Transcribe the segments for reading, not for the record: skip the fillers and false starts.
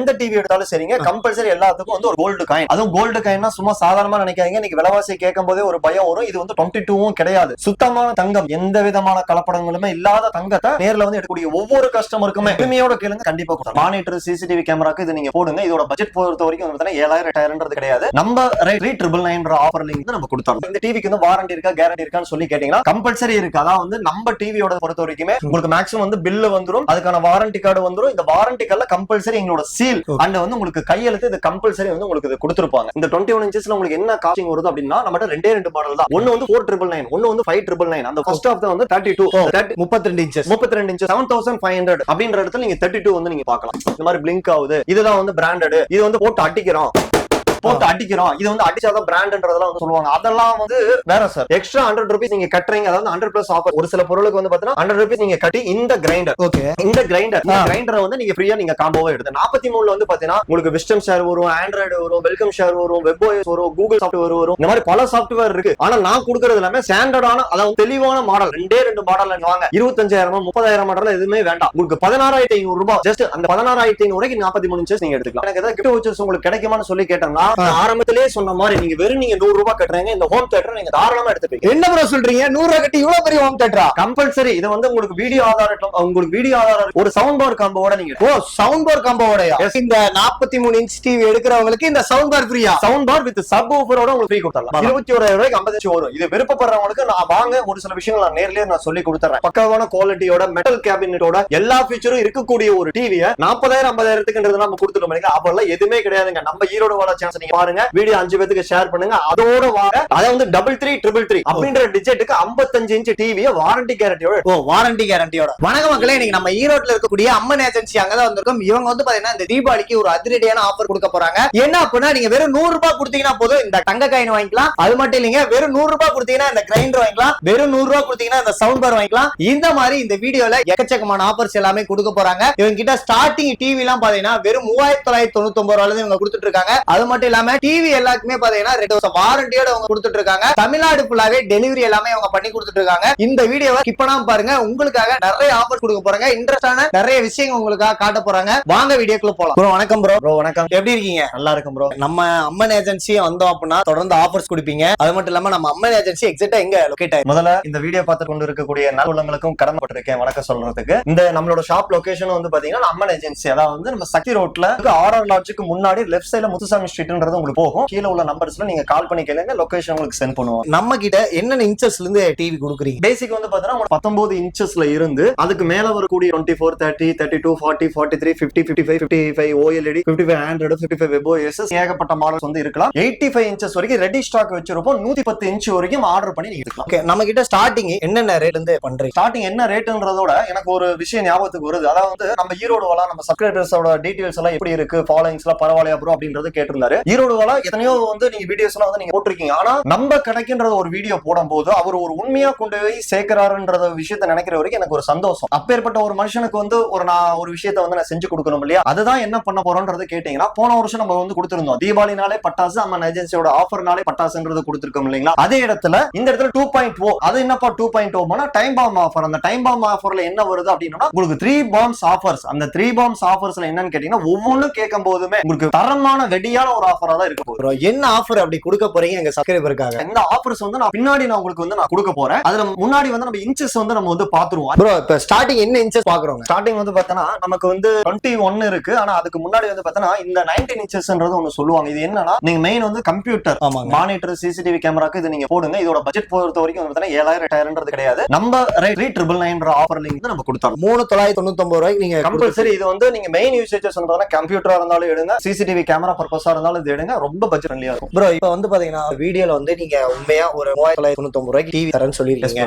எந்த டிவி எடுத்தாலும் சரிங்க கம்பல்சரி எல்லாத்துக்கும் வந்து ஒரு கோல்டு காயின். அதுவும் கோல்டு காயின்னா சும்மா சாதாரணமா நினைக்காதீங்க. இன்னைக்கு விலைவாசி கேட்கும் போதே ஒரு பயம் வரும். இது வந்து 22 கிடையாது, சுத்தமான தங்கம், எந்த விதமான கலப்படங்களுமே இல்லாத தங்கத்தை நேர்ல வந்து எடுக்கக்கூடிய ஒவ்வொரு கஸ்டமருக்குமே உரிமையோட கேளுங்க, கண்டிப்பா கொடுத்தோம். மானிட்டர் சிசிடிவி கேமராக்கு இது நீங்க போடுங்க. இதோட பட்ஜெட் பொறுத்த வரைக்கும் 7000 8000 கிடையாது. நம்ம 3999 ஆஃபர் லிங்க் நம்ம கொடுத்தோம். இந்த டிவிக்கு வந்து வாரண்டி இருக்கா கேரண்டி இருக்கான்னு சொல்லி கேட்டீங்கன்னா கம்பல்சரி இருக்கு. அதாவது வந்து நம்ம டிவியோட பொறுத்த வரைக்குமே உங்களுக்கு மேக்ஸிமம் வந்து பில்லு வந்துரும், அதுக்கான வாரண்டி கார்டு வந்துரும். இந்த வாரண்டி கார்டுல கம்பல்சரி எங்களோட சீல் அண்ட் வந்து உங்களுக்கு கையெழுத்து இது கம்பல்சரி வந்து உங்களுக்கு இது கொடுத்துருப்பாங்க. இந்த 21 இன்ச்சஸ்ல உங்களுக்கு என்ன காஸ்டிங் வருது அப்படின்னா நம்மகிட்ட ரெண்டு மாடல் தான். ஒன்னு வந்து 4999, ஒன்னு வந்து 5999. அந்த ஃபர்ஸ்ட் ஆஃப் வந்து 32 32 இன்ச்சஸ் 7500 அப்படின்ற இடத்துல நீங்க 32 வந்து நீங்க பார்க்கலாம். இந்த மாதிரி பிளிங்க் ஆகுது, இதுதான் வந்து பிராண்டட். இது வந்து போட்டு அடிக்கிறோம் இது வந்து அடிச்சாதான் பிராண்ட்ன்றதெல்லாம் வந்து சொல்லுவாங்க. அதெல்லாம் வந்து வேற சார். எக்ஸ்ட்ரா 100 ரூபீஸ் நீங்க கட்டுறீங்க, அதாவது 100+ ஆஃபர். ஒரு சில பொருளுக்கு வந்து பாத்தீங்கன்னா 100 ரூபீஸ் நீங்க கட்டி இந்த கிரைண்டர், ஓகே, இந்த கிரைண்டரை வந்து நீங்க ஃப்ரீயா நீங்க காம்போவா எடுத்து 43 வந்து பாத்தீங்கன்னா உங்களுக்கு விஸ்டம் ஷேர் வரும், ஆண்ட்ராய்டு வரும், வெல்கம் ஷேர் வரும், வெப்ஓஎஸ் வரும், கூகுள் சாஃப்ட்வேர் வரும். இந்த மாதிரி பல சாஃப்ட்வேர் இருக்கு. ஆனா நான் கொடுக்கறது எல்லாமே ஸ்டாண்டர்டான, அதாவது தெளிவான மாடல். ரெண்டு மாடல் வாங்க. 25000 30000 மாடல் எதுவுமே வேண்டாம். உங்களுக்கு 16500 ரூபாய் ஜஸ்ட். அந்த 16500 ரூபாய்க்கு 43 இன்ச்சஸ் நீங்க எடுத்துக்கலாம். எனக்கு ஏதாவது கிஃப்ட் வவுச்சர்ஸ் உங்களுக்கு கிடைக்குமான்னு சொல்லி கேட்டாங்க. ஆரம்பத்திலேயே சொன்ன மாதிரி நீங்க வெறும் 100 ரூபாய் கட்டுறீங்க, இந்த ஹோம் தியேட்டர் நீங்க தாராளமா எடுத்துப்பீங்க. என்ன ப்ரோ சொல்றீங்க? 100 ரூபாய் கட்டி இவ்வளவு பெரிய ஹோம் தியேட்டரா? கம்பல்சரி. இது வந்து உங்களுக்கு வீடியோ ஆதாரம் ஒரு சவுண்ட் பார் காம்போவோட நீங்க. ஓ, சவுண்ட் பார் காம்போவோடயா? இந்த 43 இன்ச் டிவி எடுக்கிறவங்களுக்கு இந்த சவுண்ட் பார் ஃப்ரீயா? சவுண்ட் பார் வித் சப் ஊஃபரோட உங்களுக்கு ஃப்ரீ கொடுத்தலாம். 21000 ரூபாய்க்கு 50 இன்ச் வரும். இது விருப்பப்படுறவங்களுக்கு நான் வாங்க ஒரு சில விஷயங்கள் நான் நேர்லயே நான் சொல்லி கொடுத்துறேன். பக்காவான குவாலிட்டியோட மெட்டல் கேபினட்டோட எல்லா ஃபீச்சரும் இருக்கக்கூடிய ஒரு டிவியை 40000 50000க்குன்றது நம்ம கொடுத்துட்டோம். அப்பெல்லாம் எதுவுமே கிடையாதுங்க. நம்ம ஈரோடு வாழ சான்ஸ் நீங்க பாருங்க. வீடியோ 5 பேருக்கு ஷேர் பண்ணுங்க. அதோட வாங்க. அத வந்து 3333 அப்படின்ற டிஜிட்டுக்கு 55 இன்ச் டிவியை வாரண்டி கேரண்டியோட. ஓ, வாரண்டி கேரண்டியோட. வணக்கம் மக்களே, இன்னைக்கு நம்ம ஈரோட்ல இருக்கக்கூடிய அம்மன் ஏஜென்சி அங்கதான் வந்திருக்கோம். இவங்க வந்து பாத்தீங்கன்னா இந்த தீபாவளிக்கு ஒரு அதிரடியான ஆஃபர் கொடுக்க போறாங்க. என்ன அப்படின்னா நீங்க வெறும் 100 ரூபாய் கொடுத்தீங்கன்னா போதும் இந்த தங்க காயின் வாங்கிக்கலாம். அது மட்டும் இல்லைங்க, வெறும் 100 ரூபாய் கொடுத்தீங்கன்னா இந்த கிரைண்டர் வாங்கிக்கலாம். வெறும் 100 ரூபாய் கொடுத்தீங்கன்னா இந்த சவுண்ட் பார் வாங்கிக்கலாம். இந்த மாதிரி இந்த வீடியோல எக்கச்சக்கமான ஆஃபர்ஸ் எல்லாமே கொடுக்க போறாங்க. இவங்க கிட்ட ஸ்டார்டிங் டிவி எல்லாம் பாத்தீங்கன்னா வெறும் 3999 ரூபாயில இவங்க கொடுத்துட்டு இருக்காங்க. அது மட்டும் இல்லாம டிவி எல்லாருக்குமே பாத்தீங்கன்னா 2 வருஷம் வாரண்டியோட அவங்க கொடுத்துட்டு இருக்காங்க. தமிழ்நாடு ஃபுல்லாவே டெலிவரி எல்லாமே அவங்க பண்ணி கொடுத்துட்டு இருக்காங்க. இந்த வீடியோவை ஸ்கிப் பண்ணாம பாருங்க. உங்களுக்காக நிறைய ஆஃபர் கொடுக்க போறாங்க. இன்ட்ரெஸ்டான நிறைய விஷயங்கள் உங்களுக்காக காட்ட போறாங்க. வாங்க வீடியோக்குள்ள போலாம். ப்ரோ வணக்கம். ப்ரோ வணக்கம். எப்படி இருக்கீங்க? நல்லா இருக்கும் ப்ரோ. நம்ம அம்மன் ஏஜென்சி வந்தோம் அப்படின்னா தொடர்ந்து ஆஃபர்ஸ் கொடுப்பீங்க. அது மட்டும் இல்லாம நம்ம அம்மன் ஏஜென்சி எக்ஸாக்ட்டா எங்க லொகேட் ஆயிருக்கு? முதல்ல இந்த வீடியோ பார்த்து கொண்டு இருக்கக்கூடிய நல்லுள்ளங்களுக்கும் கடமைப்பட்டிருக்கேன் வணக்கம் சொல்றதுக்கு. இந்த நம்மளோட ஷாப் லொகேஷன் வந்து பாத்தீங்கன்னா அம்மன் ஏஜென்சி, அதாவது வந்து நம்ம சக்தி ரோட்ல RR லாட்ஜுக்கு முன்னாடி லெஃப்ட் சைடுல முத்துசாமி ஸ்ட்ரீட்ன்றது உங்களுக்கு போகும். கீழ உள்ள நம்பர்ஸ்ல நீங்க கால் பண்ணி கேளுங்க, லொகேஷன் உங்களுக்கு சென்ட் பண்ணுவோம். நம்ம கிட்ட என்னென்ன இன்ச்சஸ்ல இருந்து டிவி கொடுக்குறீங்க? பேசிக் வந்து பாத்தீங்கன்னா 19 இன்ச்சஸ்ல இருந்து அதுக்கு மேல வரக்கூடிய 24 30 32 40 43 50 55 55 OLED 55 ஆண்ட்ராய்டு 55 வெப்ஓஎஸ் ஏகப்பட்ட மாடல்ஸ் வந்து இருக்கலாம். 85 இன்ச்சஸ் வரைக்கும் ரெடி ஸ்டாக் வச்சிருப்போம். 110 இன்ச் வரைக்கும் ஆர்டர் பண்ணி நீங்க எடுக்கலாம். ஓகே, நம்ம கிட்ட ஸ்டார்டிங் என்னென்ன ரேட்ல இருந்து பண்றீங்க? ஸ்டார்டிங் என்ன ரேட்ன்றதோட எனக்கு ஒரு விஷயம் ஞாபகத்துக்கு வருது. அதாவது நம்ம ஈரோடு வாலா நம்ம சப்ஸ்கிரைபர்ஸோட டீடைல்ஸ் எல்லாம் எப்படி இருக்கு, ஃபாலோயிங்ஸ் எல்லாம் பரவாயில்லையா ப்ரோ அப்படின்றது கேட்டிருந்தாரு. ஈரோடு வாலா எத்தனையோ வந்து நீங்க வீடியோஸ் எல்லாம் வந்து நீங்க போட்டிருக்கீங்க. ஆனா நம்ம கணக்குன்றது ஒரு வீடியோ போடும் போது அவர் ஒரு உண்மையா கொண்டு போய் சேர்க்கிறாருன்றத விஷயத்த நினைக்கிற வரைக்கும் எனக்கு ஒரு சந்தோஷம். அப்பேற்பட்ட ஒரு மனுஷனுக்கு வந்து நான் ஒரு விஷயத்த வந்து நான் செஞ்சு கொடுக்கணும் இல்லையா? அதுதான் என்ன பண்ண போறோம்ன்றது கேட்டீங்கன்னா, போன வருஷம் நம்ம வந்து கொடுத்திருந்தோம் தீபாவளினாலே பட்டாசு, அம்மன் ஏஜென்சியோட ஆஃபர்னாலே பட்டாசுன்றது கொடுத்திருக்கோம் இல்லைங்களா? அதே இடத்துல இந்த இடத்துல 2.0 அது என்னப்பா 2.0 டைம் பாம் ஆஃபர். அந்த டைம் பாம் ஆஃபர்ல என்ன வருது அப்படின்னா உங்களுக்கு 3 பாம்ஸ் ஆஃபர்ஸ். அந்த 3 பாம்ஸ் ஆஃபர்ஸ்ல என்னன்னு கேட்டீங்கன்னா ஒவ்வொன்றும் கேட்கும் போதுமே உங்களுக்கு தரமான வெடியான ஒரு ஆஃபரா தான் இருக்க போகுது. என்ன ஆஃபர் அப்படி கொடுக்க போறீங்க எங்க சப்ஸ்கிரைபருக்காக? இந்த ஆஃபர்ஸ் வந்து நான் பின்னாடி நான் உங்களுக்கு வந்து நான் கொடுக்க போறேன். அதுல முன்னாடி வந்து நம்ம இன்ச்சஸ் வந்து நம்ம வந்து பாத்துருவோம். ப்ரோ இப்ப ஸ்டார்டிங் என்ன இன்ச்சஸ் பாக்குறோம்? ஸ்டார்டிங் வந்து பார்த்தனா நமக்கு வந்து 21 இருக்கு. ஆனா அதுக்கு முன்னாடி வந்து பார்த்தனா இந்த 19 இன்ச்சஸ்ன்றது ஒன்னு சொல்லுவாங்க. இது என்னன்னா நீங்க மெயின் வந்து கம்ப்யூட்டர் மானிட்டர் சிசிடிவி கேமராக்கு இது நீங்க போடுங்க. இதோட பட்ஜெட் பொறுத்த வரைக்கும் வந்து பார்த்தனா 7000 8000ன்றது கிடையாது. நம்ம 3999 ஆஃபர் லிங்க் நம்ம கொடுத்தோம். 3999 ரூபாய்க்கு நீங்க கம்பல்சரி இது வந்து நீங்க மெயின் யூசேஜஸ் வந்து கம்ப்யூட்டரா இருந்தாலும் எடுங்க, சிசிடிவி கேமரா பர்பஸா இருந்தாலும் இது எடுங்க. ரொம்ப பட்ஜெட் ஃப்ரெண்ட்லியா இருக்கும். ப்ரோ இப்போ வந்து பாத்தீங்கன்னா வீடியோல வந்து நீங்க உண்மையா ஒரு 3999 ரூபாய்க்கு டிவி தரேன்னு சொல்லிருக்கீங்க.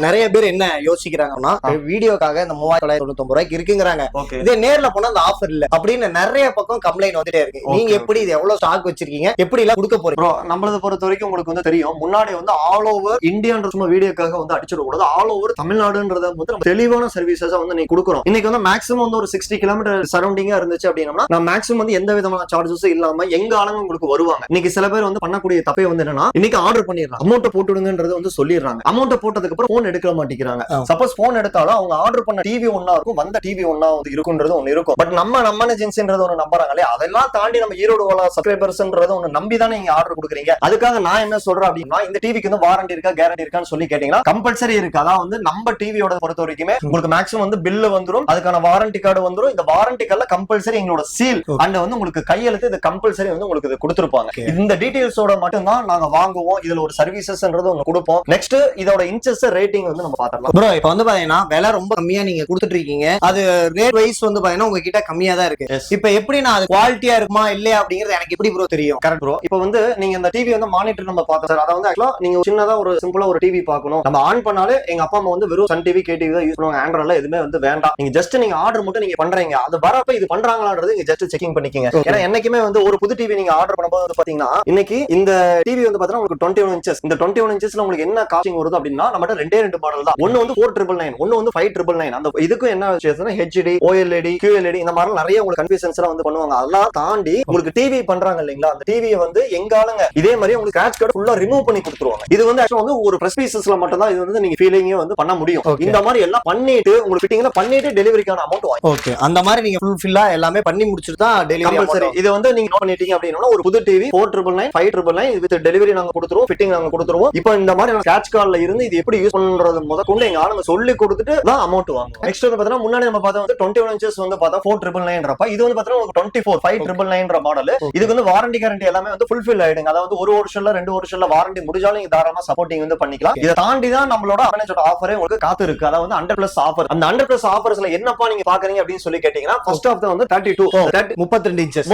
நிறைய பேர் என்ன யோசிக்கிறாங்கன்னா வீடியோக்காக இந்த 3999 ரூபாய்க்கு இருக்குங்கிறாங்க. இதே நேர்ல போனா அந்த ஆஃபர் இல்ல அப்படின்னு நிறைய பக்கம் கம்ப்ளைண்ட் வந்துட்டே இருக்கு. நீங்க எப்படி இது எவ்வளவு ஸ்டாக் வச்சிருக்கீங்க, எப்படி எல்லாம் கொடுக்க போறீங்க? ப்ரோ நம்மளத பொறுத்த வரைக்கும் உங்களுக்கு வந்து தெரியும், முன்னாடி வந்து ஆல் ஓவர் இந்தியான்ற சும்மா வீடியோக்காக வந்து அடிச்சிட கூடாது. ஆல் ஓவர் தமிழ்நாடுன்றத வந்து நம்ம தெளிவான சர்வீசஸ் வந்து நீங்க கொடுக்குறோம். இன்னைக்கு வந்து மேக்ஸிமம் வந்து ஒரு 60 கிலோமீட்டர் சரௌண்டிங்கா இருந்துச்சு அப்படின்னா நான் மேக்ஸிமம் வந்து எந்த விதமான சார்ஜஸும் இல்லாம எங்க எங்க ஆளுங்க உங்களுக்கு வருவாங்க. இன்னைக்கு சில பேர் வந்து பண்ணக்கூடிய தப்பே வந்து என்னன்னா, இன்னைக்கு ஆர்டர் பண்ணிடுறாங்க, அமௌண்ட் போட்டுடுங்கன்றது வந்து சொல்லிடுறாங்க. அமௌண்ட் போட்டதுக்கு அப்புறம் போன் எடுக்க மாட்டேங்கிறாங்க. சப்போஸ் போன் எடுத்தாலும் அவங்க ஆர்டர் பண்ண டிவி ஒன்னா இருக்கும், வந்த டிவி ஒன்னா இருக்குன்றது ஒன்னு இருக்கும். பட் நம்ம ஏஜென்சின்றது ஒன்னு நம்புறாங்களே, அதெல்லாம் தாண்டி நம்ம ஈரோடு வாலா சப்ஸ்கிரைபர்ஸ்ன்றது ஒன்னு நம்பி தானே நீங்க ஆர்டர் கொடுக்குறீங்க. அதுக்காக நான் என்ன சொல்றேன் அப்படின்னா, இந்த டிவிக்கு வந்து வாரண்டி இருக்கா கேரண்டி இருக்கான்னு சொல்லி கேட்டீங்கன்னா கம்பல்சரி இருக்கு. அதாவது வந்து நம்ம டிவியோட பொறுத்த வரைக்குமே உங்களுக்கு மேக்ஸிமம் வந்து பில்லு வந்துரும், அதுக்கான வாரண்டி கார்டு வந்துரும். இந்த வாரண்டி கார்டுல கம்பல்சரி எங்களோட சீல் அண்ட் வந்து உங்களுக்கு கையெழுத்து இது கம்பல்சரி வந்து உங்களுக்கு இது கொடுத்துருப்பாங்க. இந்த டீடைல்ஸோட மட்டும் தான் நாங்க வாங்குவோம். இதுல ஒரு சர்வீசஸ்ன்றது ஒன்னு கொடுப்போம். நெக்ஸ்ட் இதோட இன்ச்சஸ் ரேட்டிங் வந்து நம்ம பாத்தறலாம். ப்ரோ இப்போ வந்து பாத்தீங்கன்னா விலை ரொம்ப கம்மியா நீங்க கொடுத்துட்டு இருக்கீங்க. அது ரேட் வைஸ் வந்து பாத்தீங்கன்னா உங்ககிட்ட கம்மியா தான் இருக்கு. இப்போ எப்படி நான் அது குவாலிட்டியா இருக்குமா இல்லையா அப்படிங்கிறது எனக்கு எப்படி ப்ரோ தெரியும்? Correct bro. இப்போ வந்து நீங்க இந்த டிவி வந்து மானிட்டர் நம்ம பார்த்தோம் சார். அத வந்து ஆக்சுவலா நீங்க சின்னதா ஒரு சிம்பிளா ஒரு டிவி பார்க்கணும், நம்ம ஆன் பண்ணாலே எங்க அப்பா அம்மா வந்து வெறும் சன் டிவி கேடிவி தான் யூஸ் பண்ணுவாங்க. ஆண்ட்ராய்ட்ல எதுவுமே வந்து வேண்டாம். நீங்க ஜஸ்ட் நீங்க ஆர்டர் மட்டும் நீங்க பண்றீங்க, அது வரப்ப இது பண்றாங்களான்றது நீங்க ஜஸ்ட் செக்கிங் பண்ணிக்கங்க. ஏன்னா என்னைக்குமே வந்து ஒரு புது டிவி நீங்க ஆர்டர் பண்ணும்போது வந்து பாத்தீங்கன்னா இன்னைக்கு இந்த டிவி வந்து பாத்தீங்கன்னா உங்களுக்கு 21 இன்ச்சஸ். இந்த 21 இன்ச்சஸ்ல உங்களுக்கு என்ன காஸ்டிங் வருது அப்படின்னா நம்மகிட்ட ரெண்டு மாடல் தான். ஒன்னு வந்து 4999, ஒன்னு வந்து 5999. அந்த இதுக்கும் என்ன விஷயம்னா ஹெச்டி, ஓஎல்இடி, QLED இந்த மாதிரி நிறைய உங்களுக்கு கன்ஃபியூஷன்ஸ் எல்லாம் வந்து பண்ணுவாங்க. அதெல்லாம் தாண்டி உங்களுக்கு டிவி பண்றாங்க இல்லீங்களா, அந்த டிவியை வந்து எங்க ஆளுங்க இதே மாதிரி உங்களுக்கு ஸ்கிராட்ச் கார்டு ஃபுல்லா ரிமூவ் பண்ணி கொடுத்துருவாங்க. இது வந்து ஆக்சுவலா வந்து ஒரு பிரஸ் பீசஸ்ல மட்டும் தான் இது வந்து நீங்க ஃபீலிங்கே வந்து பண்ண முடியும். இந்த மாதிரி எல்லாம் பண்ணிட்டு உங்களுக்கு ஃபிட்டிங்ல பண்ணிட்டு டெலிவரிக்கான அமௌண்ட் வாங்கி. ஓகே, அந்த மாதிரி நீங்க ஃபுல்ஃபில்லா எல்லாமே பண்ணி முடிச்சிட்டு தான் டெலிவரி கம்பல்சரி. இது வந்து நீங்க நோட் பண்ணிட்டீங்க அப்படின்னா ஒரு புது டிவி 4999, 5999 வித் டெலிவரி நாங்க கொடுத்துருவோம், ஃபிட்டிங் நாங்க கொடுத்துருவோம். இப்போ இந்த மாதிரி ஸ்கிராட்ச் கார்டுல இருந்து இது எப்படி யூஸ் பண்றது முதற்கொண்டு எங்க ஆளுங்க சொல்லி கொடுத்துட்டு தான் அமௌண்ட் வாங்குவோம். நெக்ஸ்ட் வந்து பாத்தீங்கன்னா முன்னாடி நம்ம பார்த்தா வந்து 21 இன்ச்சஸ் வந்து பார்த்தா 4999 இது வந்து பாத்தீங்கன்னா உங்களுக்கு 54 மாடல். இதுக்கு வந்து வாரண்டி கேரண்டி எல்லாமே வந்து ஃபுல்ஃபில் ஆயிடுங்க. அதாவது ஒரு வருஷம்ல 2 வருஷம்ல வாரண்டி முடிஞ்சாலும் நீங்க தாராளமா சப்போர்ட்டிங் வந்து பண்ணிக்கலாம். இதை தாண்டி தான் நம்மளோட அவேனேஜோட ஆஃபரே உங்களுக்கு காத்து இருக்கு. அதாவது வந்து 100+ ஆஃபர். அந்த 100+ ஆஃபர்ஸ்ல என்னப்பா நீங்க பாக்குறீங்க அப்படின்னு சொல்லி கேட்டீங்கன்னா ஃபர்ஸ்ட் ஆஃப் வந்து 32 இன்ச்சஸ்.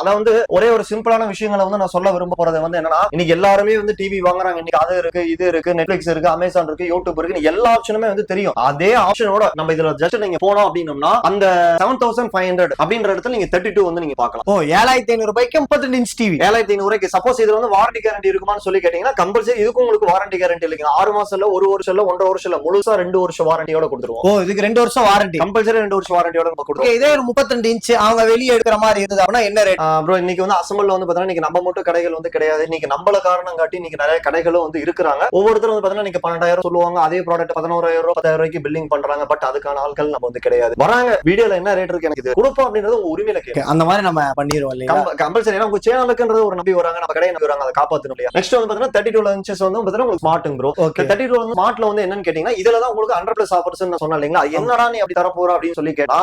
அதாவது வந்து ஒரே ஒரு சிம்பிளான விஷயங்களை வந்து நான் சொல்ல விரும்ப போறது வந்து என்னன்னா, இன்னைக்கு எல்லாருமே வந்து டிவி வாங்குறாங்க. இன்னைக்கு அது இருக்கு, இது இருக்கு, நெட்ஃபிளிக்ஸ் இருக்கு, அமேசான் இருக்கு, யூடியூப் இருக்கு, எல்லா ஆப்ஷனுமே வந்து தெரியும். அதே ஆப்ஷனோட நம்ம இதுல ஜஸ்ட் நீங்க போனோம் அப்படின்னா அந்த 7500 அப்படின்ற இடத்துல நீங்க 32 வந்து நீங்க பார்க்கலாம். 7500 ரூபாய்க்கு 32 இன்ச் டிவி 7500 ரூபாய்க்கு. சப்போஸ் இதுல வந்து வாரண்டி கேரண்டி இருக்குமான்னு சொல்லி கேட்டீங்கன்னா கம்பல்சரி இதுக்கும் உங்களுக்கு வாரண்டி கேரண்டி இல்லைங்க. 6 மாசம் இல்ல, 1 வருஷம் இல்ல, 1.5 வருஷம் இல்ல, முழுசா 2 வருஷம் வாரண்டியோட கொடுத்துருவோம். இதுக்கு 2 வருஷம் வாரண்டி கம்பல்சரி 2 வருஷம் வாரண்டியோட நம்ம கொடுத்துருவோம். இதே ஒரு 32 இன்ச் அவங்க வெளியே எடுக்கிற மாதிரி இருந்தது அப்படின்னா என்ன ரேட் ப்ரோ? இன்னைக்கு வந்து அசம்பிள் வந்து பாத்தீங்கன்னா இன்னைக்கு நம்ம மட்டும் கடைகள் வந்து கிடையாது. இன்னைக்கு நம்மள காரணம் காட்டி இன்னைக்கு நிறைய கடைகளும் வந்து இருக்கிறாங்க. ஒவ்வொருத்தரும் வந்து பாத்தீங்கன்னா இன்னைக்கு 12000 சொல்லுவாங்க, அதே ப்ராடக்ட் 11000 ரூபாய் 10000 ரூபாய்க்கு பில்லிங் பண்றாங்க. பட் அதுக்கான ஆட்கள் நம்ம வந்து கிடையாது. வராங்க வீடியோல என்ன ரேட் இருக்கு எனக்கு இது கொடுப்போம் அப்படின்றது உங்க உரிமையில கேட்க அந்த மாதிரி நம்ம பண்ணிடுவோம் இல்லையா? கம்பல்சரி. ஏன்னா உங்க சேனலுக்குன்றது ஒரு நம்பி வராங்க, நம்ம கடையை நம்பி வராங்க, அதை காப்பாத்தணும் இல்லையா? நெக்ஸ்ட் வந்து பாத்தீங்கன்னா 32 இன்ச்சஸ் வந்து பாத்தீங்கன்னா உங்களுக்கு ஸ்மார்ட்டுங்க ப்ரோ. 32 வந்து ஸ்மார்ட்ல வந்து என்னன்னு கேட்டீங்கன்னா இதுல தான் உங்களுக்கு 100+ ஆஃபர்ஸ் நான் சொன்னேன் இல்லைங்களா? அது என்னடா நீ அப்படி தர போற அப்படின்னு சொல்லி கேட்டா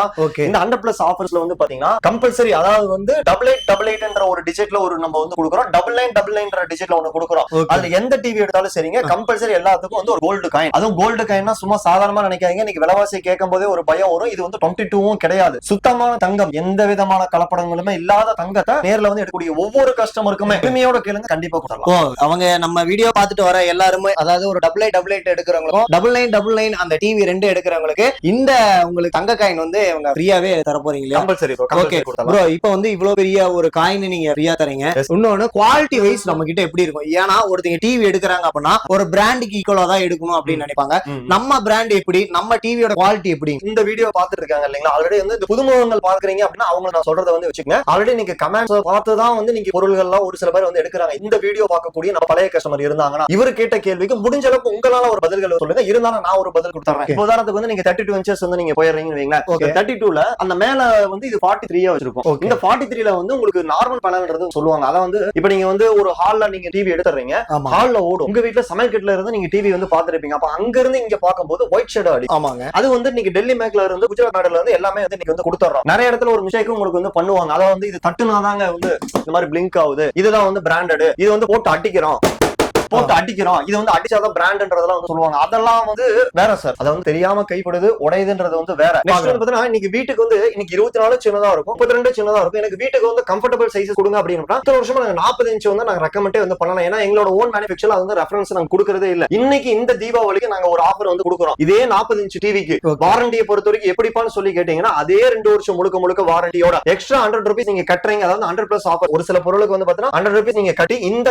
இந்த 100+ ஆஃபர்ஸ்ல வந்து பாத்தீங்கன்னா கம்பல்சரி அதாவது வந்து 8888 ஒரு டிஜிட்ல ஒரு நம்ம வந்து கொடுக்குறோம், 9999 டிஜிட்ல ஒன்னு கொடுக்குறோம். அதுல எந்த டிவி எடுத்தாலும் சரிங்க கம்பல்சரி எல்லாத்துக்கும் வந்து ஒரு கோல்டு காயின். அதுவும் கோல்டு காயின்னா சும்மா சாதாரணமா நினைக்காதீங்க. இன்னைக்கு விலைவாசி கேட்கும் போதே ஒரு பயம் வரும். இது வந்து 22 கிடையாது, சுத்தமான தங்கம், எந்த விதமான கலப்படங்களுமே இல்லாத தங்கத்தை நேர்ல வந்து எடுக்கக்கூடிய ஒவ்வொரு கஸ்டமருக்குமே உரிமையோட கேளுங்க, கண்டிப்பா கொடுக்கலாம். அவங்க நம்ம வீடியோ பார்த்துட்டு வர எல்லாருமே அதாவது ஒரு 8888 எடுக்கிறவங்களுக்கும் 9999 அந்த டிவி 2 எடுக்கிறவங்களுக்கு இந்த உங்களுக்கு தங்க காயின் வந்து அவங்க ஃப்ரீயாவே தர போறீங்க. Compulsory bro. இப்போ வந்து இவ்வளவு பெரிய ஒரு காயின் நீங்க ஃப்ரீயா தரீங்க. இன்னொன்னு குவாலிட்டி வைஸ் நம்ம கிட்ட எப்படி இருக்கும்? ஏன்னா ஒருத்தங்க டிவி எடுக்கிறாங்க அப்படின்னா ஒரு பிராண்டுக்கு ஈக்குவலா தான் எடுக்கணும் அப்படின்னு நினைப்பாங்க. நம்ம பிராண்ட் எப்படி, நம்ம டிவியோட குவாலிட்டி எப்படி? இந்த வீடியோ பார்த்துட்டு இருக்காங்க இல்லைங்களா, ஆல்ரெடி வந்து இந்த புதுமுகங்கள் பாக்குறீங்க அப்படின்னா அவங்க நான் சொல்றதை வந்து வச்சுக்கோங்க. ஆல்ரெடி நீங்க கமெண்ட்ஸ் பார்த்து தான் வந்து நீங்க பொருள்கள்லாம் ஒரு சில பேர் வந்து எடுக்கிறாங்க. இந்த வீடியோ பார்க்கக்கூடிய நம்ம பழைய கஸ்டமர் இருந்தாங்கன்னா இவர் கேட்ட கேள்விக்கு முடிஞ்ச அளவுக்கு உங்களால ஒரு பதில்கள் சொல்லுங்க. இருந்தாலும் நான் ஒரு பதில் கொடுத்துறேன். உதாரணத்துக்கு வந்து நீங்க 32 இன்ச்சஸ் வந்து நீங்க போயிடுறீங்கன்னு வைங்களேன். 32ல அந்த மேல வந்து இது 43 வச்சிருக்கும். இந்த 43ல வந்து உங்களுக்கு நார்மல் பேனல்ன்றது சொல்லுவாங்க. அத வந்து இப்ப நீங்க வந்து ஒரு ஹால்ல நீங்க டிவி எடுத்துறீங்க, ஹால்ல ஓடும். உங்க வீட்ல சமையல் கட்டுல இருந்து நீங்க டிவி வந்து பாத்துருப்பீங்க. அப்ப அங்க இருந்து இங்க பாக்கும்போது ஒயிட் ஷேட் அடி. ஆமாங்க. அது வந்து நீங்க டெல்லி மேக்ல இருந்து குஜராத் மாடல்ல இருந்து எல்லாமே வந்து நீங்க வந்து கொடுத்துறோம். நிறைய இடத்துல ஒரு மிஸ்டேக் உங்களுக்கு வந்து பண்ணுவாங்க. அத வந்து இது தட்டுனாதாங்க வந்து இந்த மாதிரி பிளிங்க் ஆகுது, இதுதான் வந்து பிராண்டட், இது வந்து போட்டு அடிக்கிறோம், இது வந்து அடிச்சாதான் பிராண்ட்ன்றதெல்லாம் வந்து சொல்லுவாங்க. அதெல்லாம் வந்து வேற சார். அதை வந்து தெரியாம கைப்படுது உடையுதுன்றது வந்து வேற. இன்னைக்கு வீட்டுக்கு வந்து இன்னைக்கு 24 சின்னதா இருக்கும், 32 சின்னதா இருக்கும். எனக்கு வீட்டுக்கு வந்து கம்ஃபர்டபிள் சைஸ் கொடுங்க அப்படின்னா 10 வருஷமா நாங்க 40 இன்ச் வந்து நாங்க ரெக்கமெண்டே வந்து பண்ணலாம். ஏன்னா எங்களோட ஓன் மேனுஃபேக்சர் அது வந்து ரெஃபரன்ஸ் நாங்க கொடுக்கறதே இல்ல. இன்னைக்கு இந்த தீபாவளிக்கு நாங்க ஒரு ஆஃபர் வந்து கொடுக்குறோம். இதே 40 இன்ச் டிவிக்கு வாரண்டியை பொறுத்த வரைக்கும் எப்படிப்பான்னு சொல்லி கேட்டீங்கன்னா அதே 2 வருஷம் முழுக்க வாரண்டியோட எக்ஸ்ட்ரா 100 ரூபீஸ் நீங்க கட்டுறீங்க. அதாவது 100+ ஆஃபர். ஒரு சில பொருளுக்கு வந்து பாத்தீங்கன்னா 100 ரூபீஸ் நீங்க கட்டி இந்த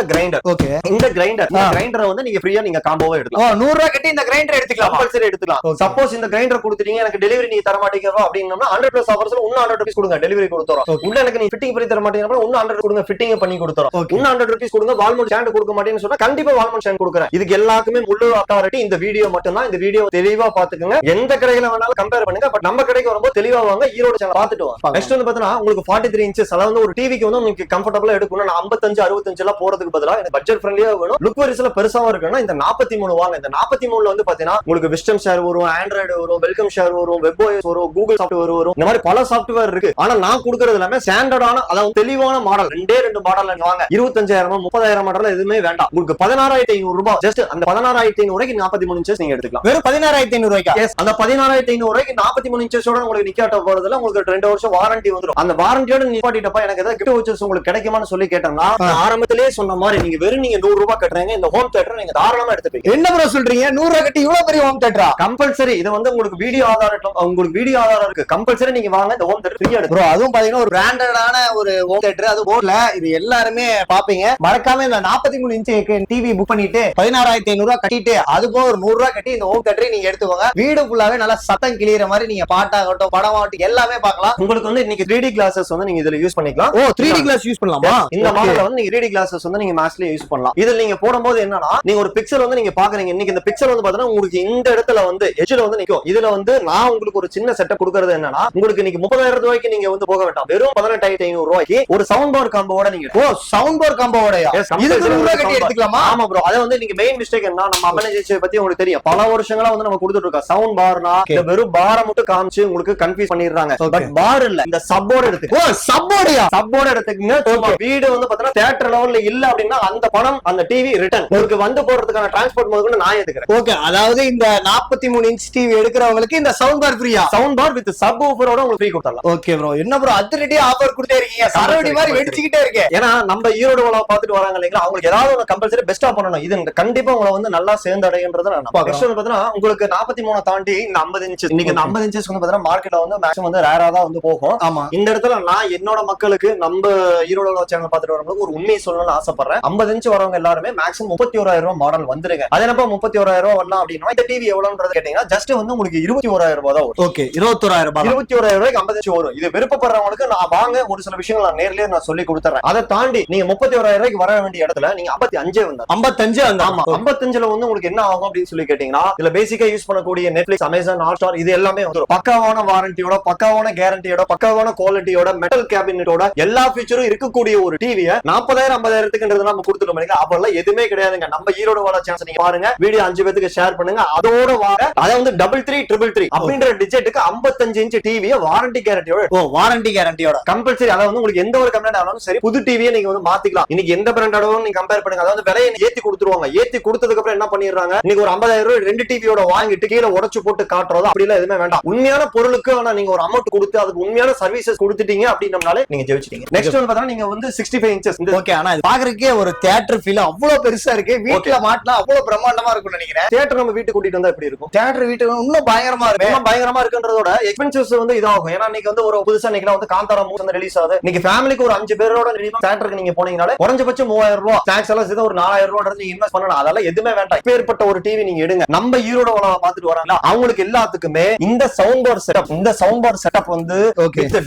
கிரைண்டர் இந்த கிரைண்டரை வந்து நீங்க ஃப்ரீயா நீங்க காம்போவா எடுக்கலாம். 100 ரூபாய் கட்டி இந்த கிரைண்டர் எடுத்துக்கலாம், கம்பல்சரி எடுத்துக்கலாம். சப்போஸ் இந்த கிரைண்டர் கொடுத்துட்டீங்க எனக்கு டெலிவரி நீங்க தர மாட்டீங்க அப்படின்னா 100+ ஆஃபர்ஸ்ல இன்னும் 100 rupees கொடுங்க, டெலிவரி கொடுத்துறோம். உள்ள எனக்கு நீ ஃபிட்டிங் பண்ணி தர மாட்டீங்கன்னா இன்னும் 100 கொடுங்க, ஃபிட்டிங் பண்ணி கொடுத்துறோம். இன்னும் 100 rupees கொடுங்க, வால்மவுண்ட் ஸ்டாண்ட் கொடுக்க மாட்டேன்னு சொன்னா கண்டிப்பா வால்மவுண்ட் ஸ்டாண்ட் கொடுக்குறேன். இதுக்கு எல்லாத்துக்குமே முழு அத்தாரிட்டி இந்த வீடியோ மட்டும் தான். இந்த வீடியோ தெளிவா பாத்துக்கோங்க. எந்த கடையில வேணாலும் கம்பேர் பண்ணுங்க, பட் நம்ம கடைக்கு வரும்போது தெளிவா வாங்க, ஈரோடு சேனல் பாத்துட்டு வாங்க. நெக்ஸ்ட் வந்து பாத்தீங்கன்னா உங்களுக்கு 43 inches, அதாவது ஒரு டிவிக்கு வந்து உங்களுக்கு கம்ஃபர்டபுளா எடுக்கணும். 55 65 எல்லாம் போறதுக்கு பதிலா எனக்கு பட்ஜெட் ஃப்ரெண்ட்லியா வேணும், லுக் வைஸ்ல பெருசாவும் இருக்கணும். இந்த 43 வாங்க. இந்த 43ல வந்து பாத்தீங்கன்னா உங்களுக்கு விஸ்டம் ஷேர் வரும், ஆண்ட்ராய்டு வரும், வெல்கம் ஷேர் வரும், வெப் ஓஎஸ் வரும், கூகுள் சாஃப்ட்வேர் வரும். இந்த மாதிரி பல சாஃப்ட்வேர் இருக்கு. ஆனா நான் கொடுக்கறது எல்லாமே ஸ்டாண்டர்டான, அதாவது தெளிவான மாடல். 2 மாடல் வாங்க. 25,000 30,000 மாடல் எதுவுமே வேண்டாம். உங்களுக்கு 16,500 ரூபாய். ஜஸ்ட் அந்த 16,500 ரூபாய்க்கு 43 inches நீங்க எடுத்துக்கலாம். வெறும் 16,500 ரூபாய்க்கு. அந்த 16,500 ரூபாய்க்கு 43 inches உங்களுக்கு நிக்காட்ட போறதுல உங்களுக்கு 2 வருஷம் வாரண்டி வந்துடும். அந்த வாரண்டியோட நிப்பாட்டிட்டப்ப எனக்கு ஏதாவது கிஃப்ட் வச்சர்ஸ் உங்களுக்கு கிடைக்குமான்னு சொல்லி கேட்டோம்னா, ஆரம்பத்திலேயே சொன்ன மாதிரி நீங்க வெறும் 100 ரூபாய் கட்டுறீங்க, இந்த ஹோம் தியேட்டர் நீங்க தாராளமா எடுத்துப்பீங்க. என்ன ப்ரோ சொல்றீங்க? 100 ரூபாய் கட்டி இவ்வளவு பெரிய ஹோம் தியேட்டரா? கம்பல்சரி. இது வந்து உங்களுக்கு வீடியோ ஆதாரம், உங்களுக்கு வீடியோ ஆதாரம் இருக்கு. கம்பல்சரி நீங்க வாங்க, இந்த ஹோம் தியேட்டர் ஃப்ரீயா எடுத்து. ப்ரோ அதுவும் பாத்தீங்கன்னா ஒரு பிராண்டடான ஒரு ஹோம் தியேட்டர், அது போர்ட்ல இது எல்லாருமே பாப்பீங்க. மறக்காம இந்த 43 இன்ச் டிவி புக் பண்ணிட்டு 16,500 ரூபாய் கட்டிட்டு அது போக ஒரு 100 ரூபாய் கட்டி இந்த ஹோம் தியேட்டரை நீங்க எடுத்துக்கோங்க. வீடு ஃபுல்லாவே நல்லா சத்தம் கிளியற மாதிரி நீங்க பாட்டாகட்டும் படமாகட்டும் எல்லாமே பார்க்கலாம். உங்களுக்கு வந்து இன்னைக்கு 3D கிளாஸஸ் வந்து நீங்க இதுல யூஸ் பண்ணிக்கலாம். ஓ 3D கிளாஸ் யூஸ் பண்ணலாமா? இந்த மாடல்ல வந்து நீங்க 3D கிளாஸஸ் வந்து நீங்க மேட்ச்ல யூஸ் பண்ணலாம். இதுல நீங்க போடும்போது என்னன்னா, நீங்க ஒரு பிக்சல் வந்து நீங்க பாக்குறீங்க. இன்னைக்கு இந்த பிக்சல் வந்து பாத்தீங்கன்னா உங்களுக்கு இந்த இடத்துல வந்து எட்ஜ்ல வந்து நிக்கும். இதுல வந்து நான் உங்களுக்கு ஒரு சின்ன செட்டப் கொடுக்கறது என்னன்னா, உங்களுக்கு இன்னைக்கு 30,000 ரூபாய்க்கு நீங்க வந்து போக வேண்டாம். வெறும் 18,500 ரூபாய்க்கு ஒரு சவுண்ட் பார் காம்போவோட நீங்க. ஓ சவுண்ட் பார் காம்போவோடயா? இதுக்கு 100 ரூபாய் கட்டி எடுத்துக்கலாமா? ஆமா ப்ரோ. அத வந்து நீங்க மெயின் மிஸ்டேக் என்ன, நம்ம அமேனேஜ் பத்தி உங்களுக்கு தெரியும். பல வருஷங்களா வந்து நம்ம கொடுத்துட்டு இருக்கோம். சவுண்ட் பார்னா வெறும் பார மட்டும் காமிச்சு உங்களுக்கு கன்ஃபியூஸ் பண்ணிடுறாங்க. பட் பார் இல்ல, இந்த சப்போர்ட் எடுத்து. ஓ சப்போர்ட்யா? சப்போர்ட் எடுத்துக்கங்க. வீடு வந்து பாத்தீங்கன்னா தியேட்டர் லெவல்ல இல்ல அப்படின்னா அந்த பணம் அந்த டிவி ரிட்டர்ன் உங்களுக்கு வந்து போறதுக்கான டிரான்ஸ்போர்ட் முதல்ல நான் ஏத்துக்கிறேன். ஓகே, அதாவது இந்த 43 இன்ச் டிவி எடுக்கிறவங்களுக்கு இந்த சவுண்ட் பார் ஃப்ரீயா? சவுண்ட் பார் வித் சப் ஊஃபரோட உங்களுக்கு ஃப்ரீ கொடுத்தலாம். ஓகே ப்ரோ, என்ன ப்ரோ அதிரடியா ஆஃபர் கொடுத்தே இருக்கீங்க, சரவடி மாதிரி வெடிச்சிட்டே இருக்கு. ஏன்னா நம்ம ஈரோடு வள பாத்துட்டு வராங்க இல்லைங்களா, அவங்களுக்கு ஏதாவது ஒரு கம்பல்சரி பெஸ்டா பண்ணணும். இது கண்டிப்பா உங்களை வந்து நல்லா சேர்ந்து அடையன்றதை நான் பாத்தீங்கன்னா உங்களுக்கு 43 தாண்டி இந்த 50 இன்ச் இன்னைக்கு 50 இன்ச்சஸ் வந்து பாத்தீங்கன்னா மார்க்கெட்ல வந்து மேக்ஸிமம் வந்து ரேரா தான் வந்து போகும். ஆமா, இந்த இடத்துல நான் என்னோட மக்களுக்கு நம்ம ஈரோடு சேனல் பாத்துட்டு வரும்போது ஒரு உண்மையை சொல்லணும்னு ஆசைப்படுறேன். 50 இன்ச் வரவங்க எல்லாருமே மேக்ஸிமம் 31,000 ரூபாய் மாடல் வந்துருங்க. அது என்னப்பா 31,000 ரூபாய் வரலாம் அப்படின்னா, இந்த டிவி எவ்வளவுன்றது கேட்டீங்கன்னா ஜஸ்ட் வந்து உங்களுக்கு 21,000 ரூபாய் தான் வரும். ஓகே 21,000 ரூபாய் 21,000 ரூபாய்க்கு 50 இன்ச் வரும். இது விருப்பப்படுறவங்களுக்கு நான் வாங்க ஒரு சில விஷயங்கள் நான் நேர்லயே நான் சொல்லி கொடுத்துறேன். அதை தாண்டி நீங்க 31,000 ரூபாய்க்கு வர வேண்டிய இடத்துல நீங்க 55 வந்து 55 ஆமா 55ல வந்து உங்களுக்கு என்ன ஆகும் அப்படின்னு சொல்லி கேட்டீங்கன்னா, இதுல பேசிக்கா யூஸ் பண்ணக்கூடிய நெட்ஃபிளிக்ஸ், அமேசான், ஹாட்ஸ்டார் இது எல்லாமே வந்துரும். பக்காவான வாரண்டியோட, பக்காவான கேரண்டியோட, பக்காவான குவாலிட்டியோட, மெட்டல் கேபினட்டோட எல்லா ஃபீச்சரும் இருக்கக்கூடிய ஒரு டிவியை 40,000 50,000க்கு நம்ம கொடுத்துட்டோம். அப்பெல்லாம் எதுவுமே கிடையாதுங்க. நம்ம ஈரோடு வாழ சான்ஸ் நீங்க பாருங்க, வீடியோ 5 பேருக்கு ஷேர் பண்ணுங்க. அதோட வாங்க அதை வந்து 3333 அப்படின்ற டிஜிட்டுக்கு 55 இன்ச் டிவியை வாரண்டி கேரண்டியோட. ஓ வாரண்டி கேரண்டியோட கம்பல்சரி. அதாவது வந்து உங்களுக்கு எந்த ஒரு கம்ப்ளைண்ட் ஆனாலும் சரி, புது டிவியை நீங்க வந்து மாத்திக்கலாம். இன்னைக்கு எந்த பிராண்டோட நீங்க கம்பேர் பண்ணுங்க, அதாவது விலையை ஏத்தி கொடுத்துருவாங்க. ஏத்தி கொடுத்ததுக்கு அப்புறம் என்ன பண்ணிடுறாங்க, இன்னைக்கு ஒரு 50,000 ரூபாய் 2 டிவியோட வாங்கிட்டு கீழே உடைச்சு போட்டு காட்டுறதோ அப்படி எல்லாம் எதுவுமே வேண்டாம். உண்மையான பொருளுக்கு ஆனா நீங்க ஒரு அமௌண்ட் கொடுத்து அதுக்கு உண்மையான சர்வீசஸ் கொடுத்துட்டீங்க அப்படின்னாலே நீங்க ஜெயிச்சிட்டீங்க. நெக்ஸ்ட் வந்து பாத்தீங்கன்னா நீங்க வந்து 65 இன்ச்சஸ். ஓகே, ஆனா இது பாக்குறதுக்கே ஒரு தியேட்டர் ஃபீல் அவ்வளவு பெருசா இருக்கு. வீட்டுல மாட்டினா அவ்வளவு பிரம்மாண்டமா இருக்கும்னு நினைக்கிறேன். தியேட்டர் நம்ம வீட்டுக்கு கூட்டிட்டு வந்தா எப்படி இருக்கும்? தியேட்டர் வீட்டுக்கு இன்னும் பயங்கரமா இருக்கு. பயங்கரமா இருக்குன்றதோட எக்ஸ்பென்சஸ் வந்து இதாகும். ஏன்னா இன்னைக்கு வந்து ஒரு புதுசா இன்னைக்கு வந்து காந்தாரா மூவி வந்து ரிலீஸ் ஆகுது. இன்னைக்கு ஃபேமிலிக்கு ஒரு 5 பேரோட தியேட்டருக்கு நீங்க போனீங்கனாலே குறைஞ்சபட்சம் 3,000 ரூபாய் டாக்ஸ் எல்லாம் சேர்த்து ஒரு 4,000 ரூபாய் நீங்க இன்வெஸ்ட் பண்ணணும். அதெல்லாம் எதுவுமே வேண்டாம். இப்பேற்பட்ட ஒரு டிவி நீங்க எடுங்க. நம்ம ஈரோட பாத்துட்டு வராங்களா அவங்களுக்கு எல்லாத்துக்குமே இந்த சவுண்ட் பார் செட்டப், இந்த சவுண்ட் பார் செட்டப் வந்து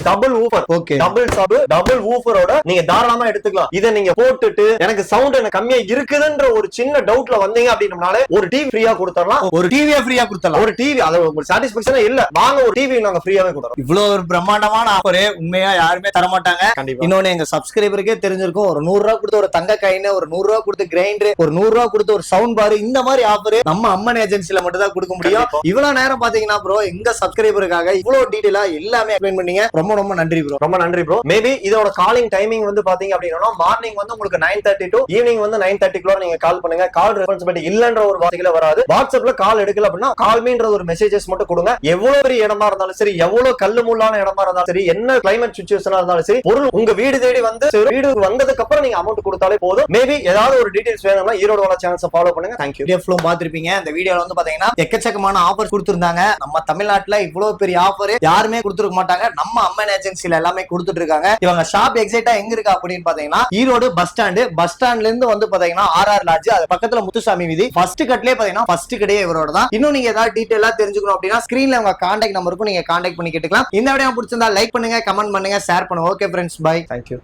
double woofer, double sub, double ஊஃபரோட நீங்க தாராளமா எடுத்துக்கலாம். இதை நீங்க போட்டுட்டு எனக்கு சவுண்ட் எனக்கு கம்மியா இருக்குதுன்ற ஒரு சின்ன டவுட்ல வந்தீங்க அப்படின்னாலே ஒரு டிவி ஃப்ரீயா கொடுத்துடலாம். ஒரு டிவியை ஃப்ரீயா கொடுத்துடலாம். ஒரு டிவி அது உங்களுக்கு சாட்டிஸ்பேக்ஷன் இல்ல, வாங்க ஒரு டிவி நாங்க ஃப்ரீயாவே கொடுத்துறோம். இவ்வளவு ஒரு பிரம்மாண்டமான ஆஃபர் உண்மையா யாருமே தர மாட்டாங்க. இன்னொன்னு எங்க சப்ஸ்கிரைபருக்கே தெரிஞ்சிருக்கும். ஒரு 100 ரூபாய் கொடுத்து ஒரு தங்க காயின், ஒரு 100 ரூபாய் கொடுத்து கிரைண்டர், ஒரு 100 ரூபாய் கொடுத்து ஒரு சவுண்ட் பார், இந்த மாதிரி ஆஃபர் நம்ம அம்மன் ஏஜென்சில மட்டும் தான் கொடுக்க முடியும். இவ்வளவு நேரம் பாத்தீங்கன்னா ப்ரோ எங்க சப்ஸ்கிரைபருக்காக இவ்வளவு டீடைலா எல்லாமே எக்ஸ்பிளைன் பண்ணீங்க. ரொம்ப ரொம்ப நன்றி ப்ரோ. ரொம்ப நன்றி ப்ரோ. மேபி இதோட காலிங் டைமிங் வந்து பாத்தீங்க அப்படின்னா மார்னிங் வந்து உங்களுக்கு 9:30 to ஈவினிங் வந்து 9:30 நீங்க கால் பண்ணுங்க. கால் ரெஸ்பான்சிபிலிட்டி இல்லன்ற ஒரு வார்த்தையில வராது. வாட்ஸ்அப்ல கால் எடுக்கல அப்படின்னா கால் மீன்ற ஒரு மெசேஜஸ் மட்டும் கொடுங்க. எவ்வளவு பெரிய இடமா இருந்தாலும் சரி, எவ்வளவு கல்லு முள்ளான இடமா இருந்தாலும் சரி, என்ன கிளைமேட் சிச்சுவேஷனா இருந்தாலும் சரி, பொருள் உங்க வீடு தேடி வந்து வீடு வந்ததுக்கு அப்புறம் நீங்க அமௌண்ட் கொடுத்தாலே போதும். மேபி ஏதாவது ஒரு டீடைல்ஸ் வேணும்னா ஈரோடு வாழ சேனல்ஸ் ஃபாலோ பண்ணுங்க. தேங்க்யூ. வீடியோ ஃப்ளோ பாத்திருப்பீங்க. இந்த வீடியோல வந்து பாத்தீங்கன்னா எக்கச்சக்கமான ஆஃபர் கொடுத்திருந்தாங்க. நம்ம தமிழ்நாட்டுல இவ்வளவு பெரிய ஆஃபர் யாருமே கொடுத்துருக்க மாட்டாங்க. நம்ம அம்மன் ஏஜென்சில எல்லாமே கொடுத்துட்டு இருக்காங்க. இவங்க ஷாப் எக்ஸாக்ட்டா எங்க இருக்கு அப்படின்னு பாத்தீங்கன்னா ஈரோடு பஸ் ஸ்டாண்ட்ல இருந்து வந்து பாத்தீங்கன்னா RR லாட்ஜ், அது பக்கத்துல முத்துசாமி வீதி. ஃபர்ஸ்ட் கட்லயே பாத்தீங்கன்னா ஃபர்ஸ்ட் கடையே இவரோட தான். இன்னும் நீங்க ஏதாவது டீடைலா தெரிஞ்சுக்கணும் அப்படின்னா ஸ்கிரீன்ல உங்க கான்டாக்ட் நம்பருக்கும் நீங்க கான்டாக்ட் பண்ணி கேட்டுக்கலாம். இந்த வீடியோ பிடிச்சிருந்தா லைக் பண்ணுங்க, கமெண்ட் பண்ணுங்க, ஷேர் பண்ணுங்க. Okay friends, bye. தேங்க்யூ.